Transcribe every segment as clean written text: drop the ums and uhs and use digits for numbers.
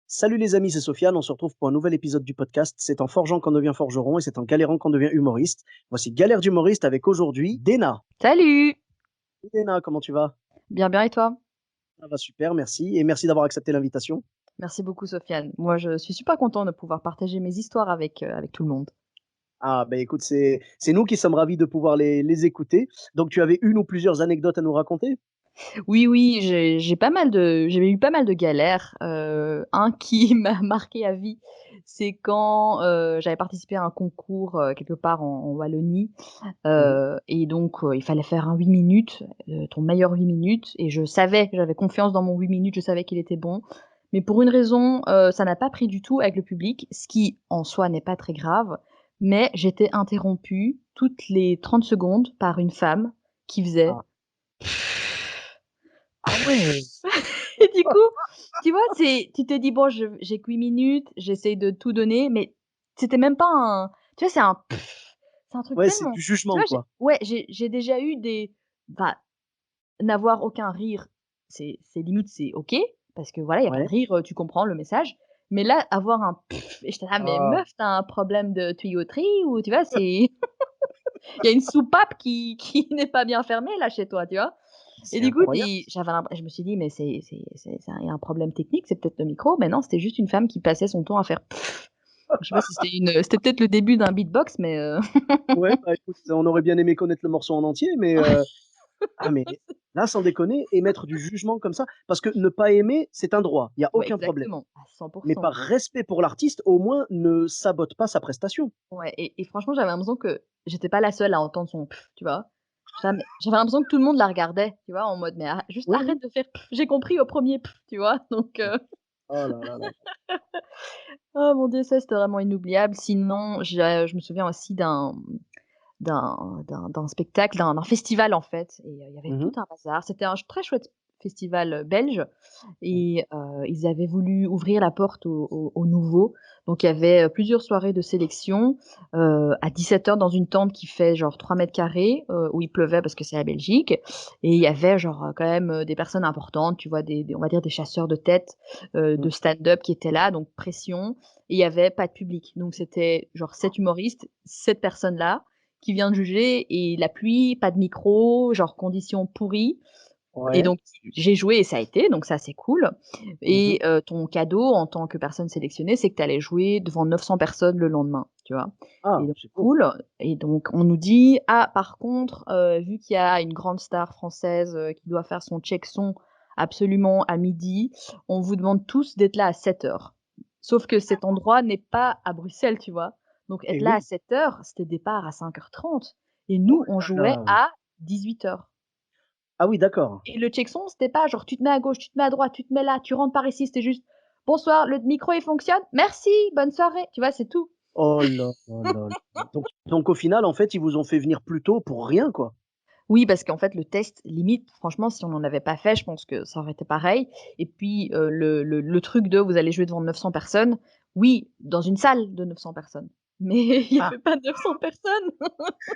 Salut les amis, c'est Sofiane. On se retrouve pour un nouvel épisode du podcast. C'est en forgeant qu'on devient forgeron et c'est en galérant qu'on devient humoriste. Voici Galère d'humoriste avec aujourd'hui Dena. Salut! Dena, comment tu vas? Bien, bien et toi? Ça va super, merci. Et merci d'avoir accepté l'invitation. Merci beaucoup Sofiane. Moi je suis super content de pouvoir partager mes histoires avec tout le monde. Ah, ben écoute, c'est nous qui sommes ravis de pouvoir les écouter. Donc, tu avais une ou plusieurs anecdotes à nous raconter? Oui, oui, j'ai eu pas mal de galères. Un qui m'a marqué à vie, c'est quand, j'avais participé à un concours, quelque part en Wallonie, Mhm. et donc il fallait faire un 8 minutes, ton meilleur 8 minutes et j'avais confiance dans mon 8 minutes, je savais qu'il était bon. Mais pour une raison, ça n'a pas pris du tout avec le public, ce qui en soi n'est pas très grave, mais j'étais interrompue toutes les 30 secondes par une femme qui faisait Ah. Ah ouais. et du coup, tu vois, tu te dis: «Bon, j'ai que 8 minutes, j'essaye de tout donner», mais c'était même pas un tu vois, c'est un truc Ouais, c'est tellement du tu jugement, vois, quoi. j'ai déjà eu des bah, n'avoir aucun rire, c'est limite, c'est OK, parce que voilà, il y a pas de Ouais. rire, tu comprends le message. Mais là, avoir un et j'étais là: «Mais Ah. meuf, tu as un problème de tuyauterie ou» tu vois, c'est il y a une soupape qui n'est pas bien fermée là chez toi, tu vois? Et C'est du coup, incroyable. je me suis dit: «Mais il y a un problème technique, c'est peut-être le micro», mais non, c'était juste une femme qui passait son temps à faire je sais pas si c'était peut-être le début d'un beatbox, mais Ouais, bah écoute, on aurait bien aimé connaître le morceau en entier, mais ah mais là, sans déconner, émettre du jugement comme ça parce que ne pas aimer, c'est un droit, il y a ouais, aucun problème. exactement, à Mais 100%. par respect pour l'artiste, au moins ne sabote pas sa prestation. Ouais et franchement, j'avais l'impression que j'étais pas la seule à entendre son tu vois? J'avais l'impression que tout le monde la regardait, tu vois? En mode: «Mais juste Oui, oui. arrête de faire j'ai compris au premier tu vois? Donc Oh là là là. oh mon Dieu, ça, c'était vraiment inoubliable. Sinon, je me souviens aussi d'un spectacle, d'un festival, en fait et il y avait Mmh tout mh. un bazar. C'était un très chouette festival, belge et ils avaient voulu ouvrir la porte aux nouveaux. Donc il y avait, plusieurs soirées de sélection, à 17h dans une tente qui fait genre 3 m², où il pleuvait parce que c'est la Belgique et il y avait genre, quand même, des personnes importantes, tu vois? Des on va dire des chasseurs de tête, Mmh. de stand-up qui étaient là, donc pression et il y avait pas de public. Donc c'était genre 7 humoristes, 7 personnes-là qui vient de juger et la pluie, pas de micro, genre conditions pourries et Ouais. donc j'ai joué et ça a été, donc ça c'est cool Mmh mh. et ton cadeau en tant que personne sélectionnée, c'est que tu allais jouer devant 900 personnes le lendemain, tu vois? Et Ah, donc c'est beau. cool et donc on nous dit: «Ah par contre, vu qu'il y a une grande star française, qui doit faire son check son absolument à 12:00, on vous demande tous d'être là à 7h». Sauf que cet endroit n'est pas à Bruxelles, tu vois? Donc être Et là à oui. 7h, c'était départ à 5h30 et Oh nous, on là jouait là. à 18h. Ah oui, d'accord. Et le checkson, c'était pas genre tu te mets à gauche, tu te mets à droite, tu te mets là, tu rentres par ici, c'était juste: «Bonsoir, le micro il fonctionne? Merci, bonne soirée». Tu vois? C'est tout. Oh là là là là. Donc au final, en fait, ils vous ont fait venir plus tôt pour rien, quoi? Oui, parce qu'en fait, le test, limite, franchement, si on n'en avait pas fait, je pense que ça aurait été pareil. Et puis, le truc de vous allez jouer devant 900 personnes, oui, dans une salle de 900 personnes, mais il y Ah, avait pas 900 personnes.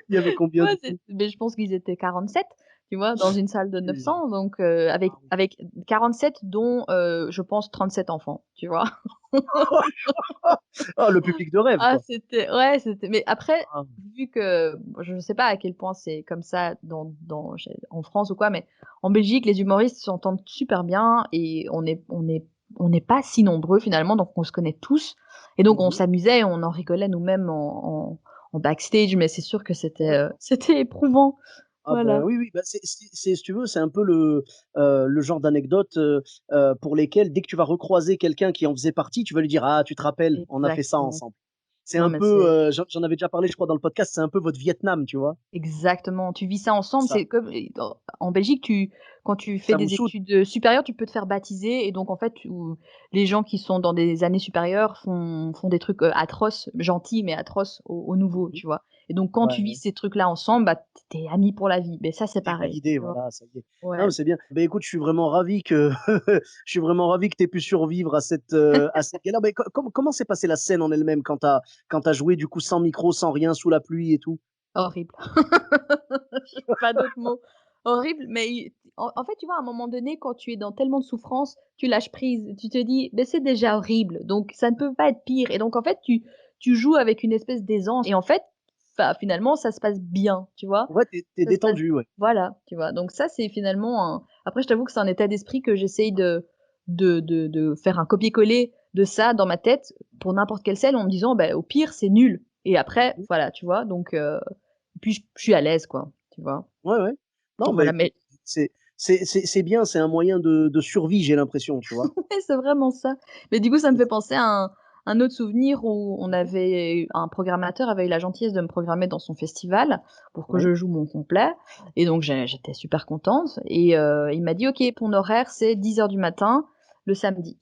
il y avait combien Ouais, du coup? mais je pense qu'ils étaient 47, tu vois? Dans une salle de Là. 900, donc Ah oui. avec 47 dont, je pense 37 enfants, tu vois? Ah, le public de rêve, Ah, quoi. c'était mais après, Ah. vu que bon, je ne sais pas à quel point c'est comme ça en France ou quoi, mais en Belgique, les humoristes s'entendent super bien et on n'est pas si nombreux finalement, donc on se connaît tous et donc Mmh on mh. s'amusait, on en rigolait nous-mêmes en backstage, mais c'est sûr que D'accord. c'était éprouvant. Ah bah, Voilà. oui, oui, bah, c'est si tu veux, c'est un peu le genre d'anecdote, pour lesquelles dès que tu vas recroiser quelqu'un qui en faisait partie, tu vas lui dire: «Ah, tu te rappelles, on a fait ça Exactement. ensemble». C'est Non, un mais peu, c'est j'en avais déjà parlé, je crois, dans le podcast, c'est un peu votre Vietnam, tu vois? exactement, tu vis ça ensemble, Ça, c'est comme en Belgique, quand tu fais ça vous des soude. études, supérieures, tu peux te faire baptiser et donc en fait, les gens qui sont dans des années supérieures font des trucs, atroces, gentils mais atroces aux Mmh nouveaux, mh. tu vois? Et donc quand Ouais, tu vis ouais. ces trucs-là ensemble, bah, tu es amis pour la vie. Mais ça, c'est Tu es pareil, validé, tu vois? voilà, ça y est. Non, Ouais. mais c'est bien. Beh, écoute, je suis vraiment ravi que je suis vraiment ravi que tu aies pu survivre à cette galère. Mais comment s'est passée la scène en elle-même quand tu as joué, du coup, sans micro, sans rien, sous la pluie et tout? Horrible. J'ai pas d'autres mots. Horrible, mais en fait, tu vois, à un moment donné, quand tu es dans tellement de souffrance, tu lâches prise. Tu te dis: «Beh, c'est déjà horrible, donc ça ne peut pas être pire» et donc en fait, tu joues avec une espèce d'aisance et en fait, enfin, finalement, ça se passe bien, tu vois? Ouais, tu es Ça se passe détendu, ouais. voilà, tu vois? Donc ça, c'est finalement un après je t'avoue que c'est un état d'esprit que j'essaye de faire un copier-coller de ça dans ma tête pour n'importe quelle scène en me disant: «Bah, au pire, c'est nul» et après, Mmh. voilà, tu vois? Donc puis je suis à l'aise, quoi, tu vois? Ouais, ouais. Non, Donc mais voilà, écoute, mais c'est bien, c'est un moyen de survie, j'ai l'impression, tu vois? ouais, c'est vraiment ça. Mais du coup, ça me C'est fait ça. penser à un autre souvenir où on Mmh. avait un programmateur avait eu la gentillesse de me programmer dans son festival pour que Ouais. je joue mon complet et donc j'étais super contente et il m'a dit: «OK, ton horaire, c'est 10 heures du matin le samedi».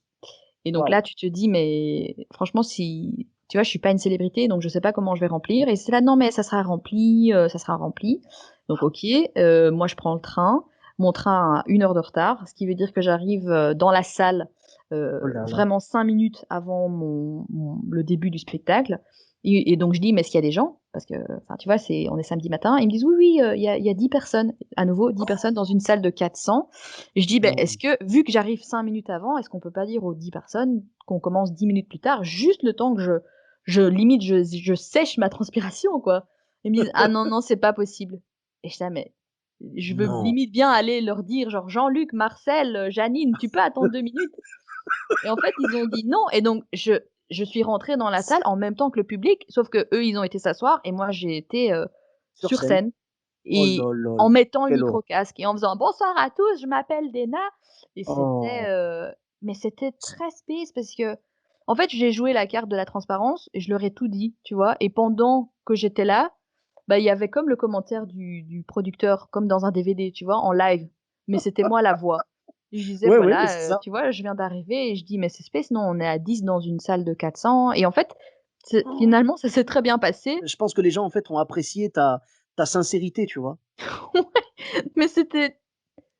Et donc Waouh! là, tu te dis: «Mais franchement, si» tu vois, je suis pas une célébrité, donc je sais pas comment je vais remplir et c'est là: «Non, mais ça sera rempli, ça sera rempli». Donc OK, moi je prends le train. Mon train a 1 heure de retard, ce qui veut dire que j'arrive, dans la salle, Oh là là. vraiment 5 minutes avant le début du spectacle et donc je dis: «Mais est-ce qu'il y a des gens?» parce que, enfin, tu vois, on est samedi matin. Ils me disent: «Oui, oui, il y a 10 personnes». À nouveau 10 personnes dans une salle de 400 et je dis: «Beh, est-ce Non. que vu que j'arrive 5 minutes avant, est-ce qu'on peut pas dire aux 10 personnes qu'on commence 10 minutes plus tard?» juste le temps que je limite, je sèche ma transpiration, quoi. Ils me disent: «Ah non, non, c'est pas possible» et j'étais là: «Mais» je veux Non. limite bien aller leur dire genre: «Jean-Luc, Marcel, Janine, tu peux attendre 2 minutes?» et en fait, ils ont dit: «Non» et donc je suis rentrée dans la salle en même temps que le public, sauf qu'eux, ils ont été s'asseoir et moi, j'ai été, Sur sur scène. scène Oh et là là en là. mettant le Quelle micro horreur. casque et en faisant: «Bonsoir à tous, je m'appelle Dena» et Oh! mais c'était très space parce que en fait, j'ai joué la carte de la transparence et je leur ai tout dit, tu vois? Et pendant que j'étais là, bah, il y avait comme le commentaire du producteur, comme dans un DVD, tu vois? En live, mais c'était moi la voix. Et je disais: Ouais, ouais, mais c'est «Voilà, ça. tu vois, je viens d'arriver» et je dis: «Mais c'est space, non, on est à 10 dans une salle de 400» et en fait, finalement, ça s'est très bien passé. Je pense que les gens, en fait, ont apprécié ta sincérité, tu vois? Mais c'était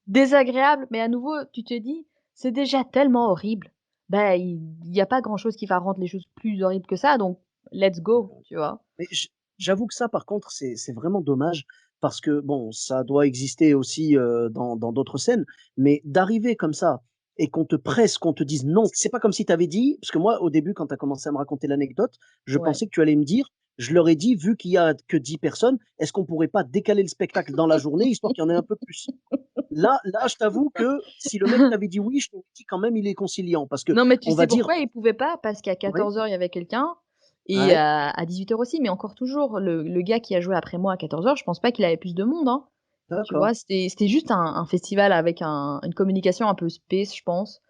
désagréable, mais à nouveau, tu te dis: «C'est déjà tellement horrible, bah, il y a pas grand chose qui va rendre les choses plus horribles que ça, donc let's go», tu vois? Mais j'avoue que ça, par contre, c'est vraiment dommage parce que bon, ça doit exister aussi, dans d'autres scènes, mais d'arriver comme ça et qu'on te presse, qu'on te dise: «Non», c'est pas comme si tu avais dit parce que moi, au début, quand tu as commencé à me raconter l'anecdote, je Ouais. pensais que tu allais me dire: «Je leur ai dit, vu qu'il y a que 10 personnes, est-ce qu'on pourrait pas décaler le spectacle dans la journée, histoire qu'il y en ait un peu plus?» Là, je t'avoue que si le mec t'avait dit oui, je t'aurais dit quand même il est conciliant parce que Non, mais tu on va sais dire pourquoi ils pouvaient pas? Parce qu'à ouais, 14:00, il y avait quelqu'un et ouais, à 18:00 aussi, mais encore toujours, le gars qui a joué après moi à 14:00, je pense pas qu'il avait plus de monde, hein. Tu d'accord, vois? C'était juste un festival avec une communication un peu space, je pense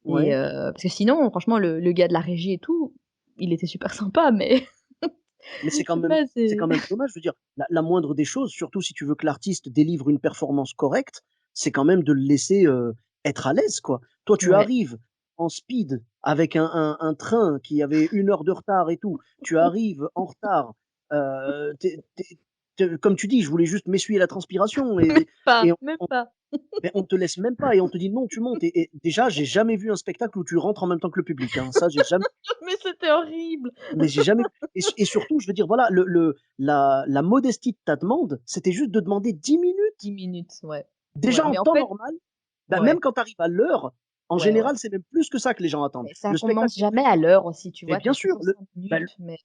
et ouais. parce que sinon, franchement, le gars de la régie et tout, il était super sympa, mais Mais je sais pas, c'est c'est quand même dommage, je veux dire, la moindre des choses, surtout si tu veux que l'artiste délivre une performance correcte, c'est quand même de le laisser, être à l'aise, quoi. Toi, tu ouais. arrives en speed avec un train qui avait 1 heure de retard et tout. Tu arrives en retard, tu es comme tu dis: «Je voulais juste m'essuyer la transpiration» et Même pas. mais on te laisse même pas et on te dit: «Non, tu montes» et déjà, j'ai jamais vu un spectacle où tu rentres en même temps que le public, hein. Ça, j'ai jamais Mais c'était horrible. mais j'ai jamais et surtout, je veux dire, voilà, la modestie de ta demande, c'était juste de demander 10 minutes. 10 minutes, ouais. Déjà Ouais, en mais en temps fait normal, bah, même ouais, quand tu arrives à l'heure, en ouais, ouais. général, c'est même plus que ça que les gens attendent. Mais ça Le spectacle commence est jamais prévu à l'heure aussi, tu mais vois? Tu bien as sûr, toujours 5 minutes, mais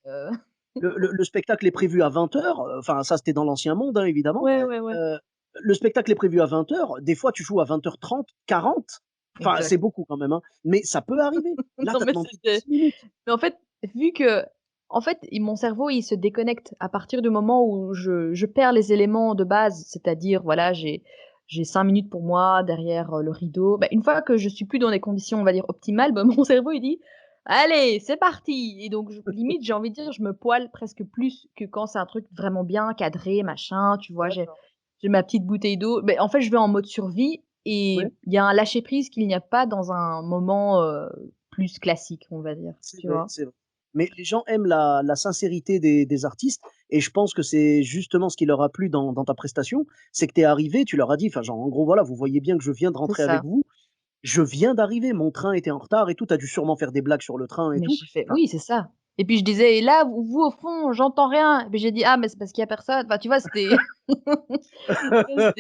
le spectacle est prévu à 20:00, enfin ça, c'était dans l'ancien monde, hein, évidemment. ouais, ouais, ouais. Heu, le spectacle est prévu à 20:00, des fois tu joues à 20:30, 40, enfin c'est Exact. beaucoup quand même, hein, mais ça peut arriver. Là, Non, tu as mais demandé c'était 10 minutes. mais en fait, vu que en fait, mon cerveau, il se déconnecte à partir du moment où je perds les éléments de base, c'est-à-dire, voilà, j'ai 5 minutes pour moi derrière, le rideau. Bah, une fois que je suis plus dans des conditions, on va dire, optimales, bah, mon cerveau, il dit: «Allez, c'est parti» et donc limite, j'ai envie de dire, je me poile presque plus que quand c'est un truc vraiment bien cadré, machin, tu vois? D'accord, J'ai ma petite bouteille d'eau. Beh, en fait, je vais en mode survie et ouais, il y a un lâcher prise qu'il n'y a pas dans un moment, plus classique, on va dire, c'est tu vrai, vois? c'est vrai. Mais les gens aiment la sincérité des artistes et je pense que c'est justement ce qui leur a plu dans ta prestation, c'est que tu es arrivé, tu leur as dit, enfin genre en gros voilà: «Vous voyez bien que je viens de C'est rentrer avec ça. vous, je viens d'arriver, mon train était en retard et tout». Tu as dû sûrement faire des blagues sur le train et Mais tout. j'ai fait Enfin oui, c'est ça Et puis je disais: «Et là, vous au fond, j'entends rien». Et puis j'ai dit: «Ah mais c'est parce qu'il y a personne». Enfin tu vois, c'était ouais,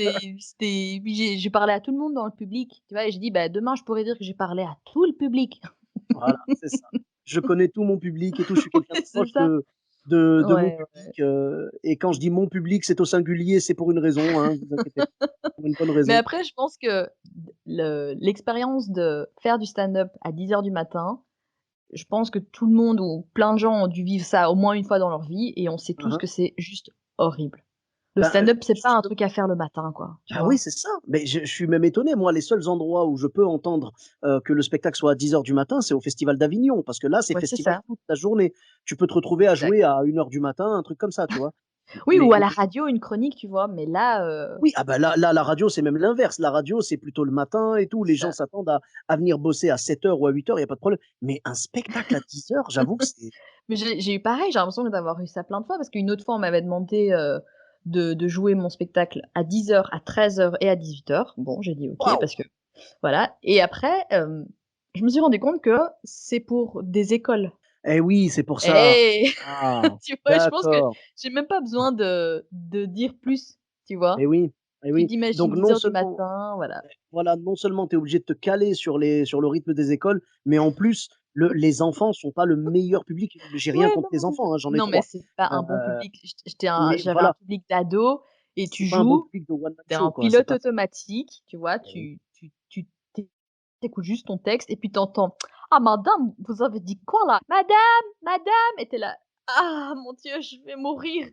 puis j'ai parlé à tout le monde dans le public, tu vois? Et j'ai dit: «Bah, demain, je pourrais dire que j'ai parlé à tout le public». Voilà, c'est ça. Je connais tout mon public et tout, je suis quelqu'un de Ouais, c'est proche ça. de mon Ouais, ouais. public, et quand je dis mon public, c'est au singulier, c'est pour une raison, hein, vous inquiétez pas, pour une bonne Mais raison. après, je pense que l'expérience de faire du stand-up à 10 heures du matin, je pense que tout le monde ou plein de gens ont dû vivre ça au moins une fois dans leur vie et on sait Hein, tous hein. que c'est juste horrible. Le Bah, stand-up, c'est pas un justement truc à faire le matin, quoi, tu bah, oui, vois? c'est ça, mais je suis même étonné, moi, les seuls endroits où je peux entendre, que le spectacle soit à 10 heures du matin, c'est au festival d'Avignon, parce que là, c'est Ouais, c'est festival ça, toute la journée. Tu peux te retrouver à exact. jouer à 1 heure du matin, un truc comme ça, tu vois? Oui, ou Mais à la radio, une chronique, tu vois? Mais là, oui, ah bah, là, la radio, c'est même l'inverse. La radio, c'est plutôt le matin et tout. Les c'est gens ça. s'attendent à venir bosser à 7 heures ou à 8 heures, il y a pas de problème. Mais un spectacle à 10 heures, j'avoue que c'est Mais j'ai eu pareil, j'ai l'impression d'avoir eu ça plein de fois parce qu'une autre fois, on m'avait demandé, de jouer mon spectacle à 10 heures, à 13 heures et à 18 heures. Bon, j'ai dit: «OK» waouh! parce que voilà et après, je me suis rendu compte que c'est pour des écoles. Eh oui, c'est pour ça. Et Ah, tu vois? Je pense que d'accord. j'ai même pas besoin de dire plus, tu vois? Eh oui, eh Tu oui. t'imagines Donc dix non heures du seulement matin, voilà. voilà, non seulement tu es obligé de te caler sur le rythme des écoles, mais en plus, les enfants sont pas le meilleur public. J'ai rien Ouais, contre non, les c'est ça. enfants, hein, j'en ai Non, mais 3. c'est pas Heu, un bon public. mais J'avais un voilà, public d'ados et tu c'est pas un bon joues, public de one man tu es show, en quoi, c'est pilote pas ça. automatique, tu vois? Eh oui. Tu écoutes juste ton texte et puis tu entends: «Ah madame, vous avez dit quoi là? Madame, madame» et tu es là: «Ah mon Dieu, je vais mourir»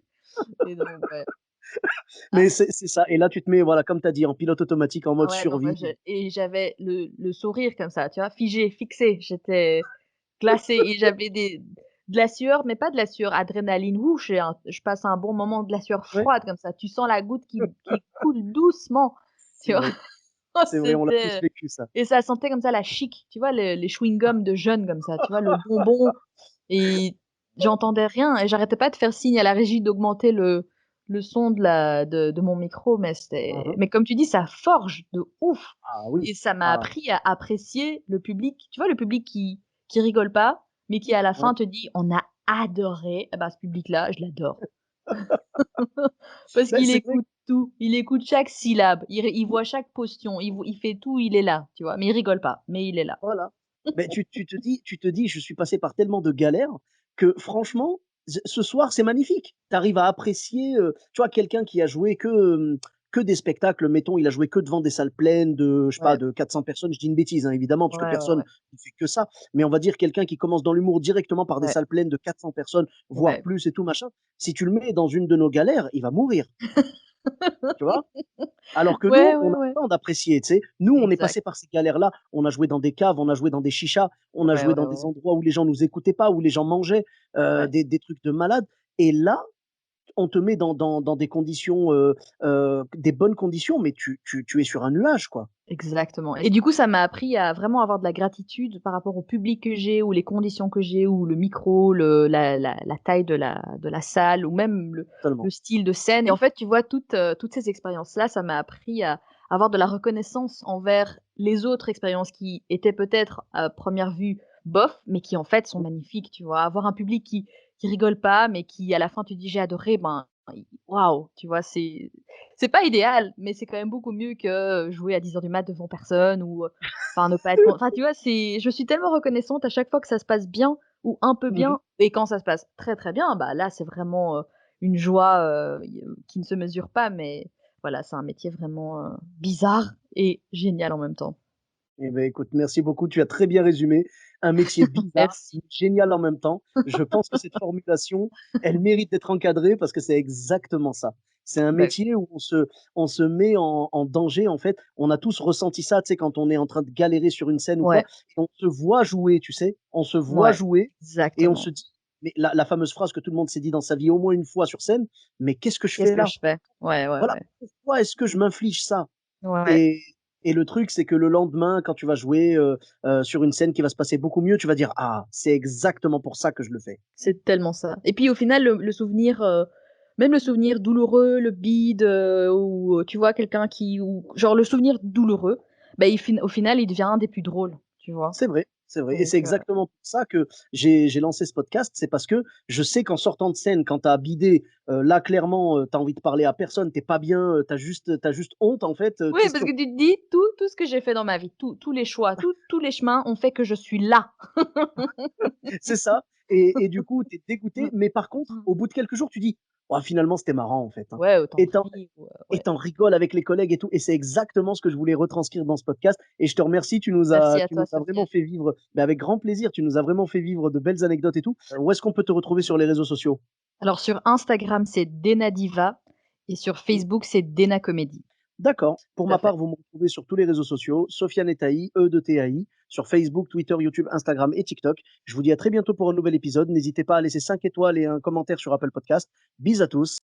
et donc ouais. Mais Ah c'est ça et là, tu te mets, voilà, comme tu as dit, en pilote automatique, en ah mode ouais, non, moi survie. je et j'avais le sourire comme ça, tu vois? Figé, fixé. J'étais glacée et j'avais de la sueur, mais pas de la sueur adrénaline, ouh, je passe un bon moment, de la sueur Ouais, froide comme ça. Tu sens la goutte qui coule doucement, c'est tu vois? vrai, c'est vrai, on l'a tous C'était vécu ça. et ça sentait comme ça la chic, tu vois? Les chewing-gums de jeunes comme ça, tu vois? Le bonbon et j'entendais rien et j'arrêtais pas de faire signe à la régie d'augmenter le son de mon micro, mais Hein, hein. mais comme tu dis, ça forge de ouf Ah oui, et ça m'a ah appris à apprécier le public. Tu vois, le public qui rigole pas, mais qui à la ouais. fin te dit: «On a adoré». Et bah, ce public-là, je l'adore. Parce Bah, qu'il c'est vrai. écoute tout, il écoute chaque syllabe, il voit chaque posture, il fait tout, il est là, tu vois? Mais il rigole pas, mais il est là. Voilà. Mais tu te dis: «Je suis passé par tellement de galères que franchement, ce soir, c'est magnifique». Tu arrives à apprécier, tu vois, quelqu'un qui a joué que des spectacles, mettons, il a joué que devant des salles pleines de, je sais pas, Ouais, de 400 personnes. Je dis une bêtise, hein, évidemment, parce que ouais, ouais, personne ouais, ne fait que ça. Mais on va dire quelqu'un qui commence dans l'humour directement par des ouais, salles pleines de 400 personnes, voire ouais. plus et tout machin. Si tu le mets dans une de nos galères, il va mourir, tu vois? Alors que Ouais, nous, on ouais, a ouais. le temps d'apprécier, tu sais? Nous, on est Exact. passé par ces galères-là. On a joué dans des caves, on a joué dans des chichas, on a Ouais, joué ouais, dans des ouais, endroits où les gens nous écoutaient pas, où les gens mangeaient, ouais. des trucs de malades et là, on te met dans des conditions, des bonnes conditions, mais tu es sur un nuage, quoi. Exactement et du coup, ça m'a appris à vraiment avoir de la gratitude par rapport au public que j'ai ou les conditions que j'ai ou le micro, la taille de la salle ou même le Totalement. style de scène et en fait, tu vois, toutes ces expériences-là, ça m'a appris à avoir de la reconnaissance envers les autres expériences qui étaient peut-être à première vue bof, mais qui en fait sont Mmh. magnifiques, tu vois? Avoir un public qui rigole pas, mais qui à la fin tu dis: «J'ai adoré», ben, waouh, tu vois? C'est pas idéal, mais c'est quand même beaucoup mieux que, jouer à 10 heures du mat devant personne ou, enfin ne pas être con enfin tu vois? Je suis tellement reconnaissante à chaque fois que ça se passe bien ou un peu Mmh mh. bien et quand ça se passe très, très bien, bah là, c'est vraiment, une joie, qui ne se mesure pas, mais voilà, c'est un métier vraiment, bizarre et génial en même temps. Eh beh, écoute, merci beaucoup, tu as très bien résumé. Un métier bizarre, Merci. mais génial en même temps. Je pense que cette formulation, elle mérite d'être encadrée parce que c'est exactement ça. C'est un Bah, métier où on se met en danger, en fait. On a tous ressenti ça, tu sais, quand on est en train de galérer sur une scène ou quoi, ouais, et on se voit jouer, tu sais? On se voit ouais, jouer et on se exactement. dit mais la fameuse phrase que tout le monde s'est dit dans sa vie au moins une fois sur scène: «Mais qu'est-ce que je Qu'est-ce fais que là?» je fais? Ouais, ouais, Voilà, ouais. pourquoi est-ce que je m'inflige ça? Ouais, Et et le truc, c'est que le lendemain, quand tu vas jouer, sur une scène qui va se passer beaucoup mieux, tu vas dire: «Ah, c'est exactement pour ça que je le fais». c'est tellement ça et puis au final, le souvenir, même le souvenir douloureux, le bide, ou, tu vois quelqu'un qui ou genre le souvenir douloureux, bah, au final, il devient un des plus drôles, tu vois? C'est vrai, c'est vrai et Donc c'est exactement pour ça que j'ai lancé ce podcast. C'est parce que je sais qu'en sortant de scène, quand tu as bidé, là clairement, tu as envie de parler à personne, tu es pas bien, tu as juste honte en fait, oui, qu'est-ce parce que que tu te dis tout ce que j'ai fait dans ma vie, tous les choix, tous les chemins ont fait que je suis là. c'est ça et du coup, tu es dégoûté, Mmh. mais par contre, Mmh. au bout de quelques jours, tu dis: «Oh finalement c'était marrant en fait, hein» Ouais, autant et rire ou et ouais. tu rigoles avec les collègues et tout et c'est exactement ce que je voulais retranscrire dans ce podcast et je te remercie, Merci à tu nous toi, as vraiment Sofiane. fait vivre, mais avec grand plaisir, tu nous as vraiment fait vivre de belles anecdotes et tout. Où est-ce qu'on peut te retrouver sur les réseaux sociaux? Alors sur Instagram, c'est Dena Diva et sur Mmh. Facebook, c'est Dena Comedy. D'accord. Pour Tout à ma fait. part, vous me retrouvez sur tous les réseaux sociaux, Sofiane Etaï, E de TAI, sur Facebook, Twitter, YouTube, Instagram et TikTok. Je vous dis à très bientôt pour un nouvel épisode. N'hésitez pas à laisser 5 étoiles et un commentaire sur Apple Podcast. Bis à tous.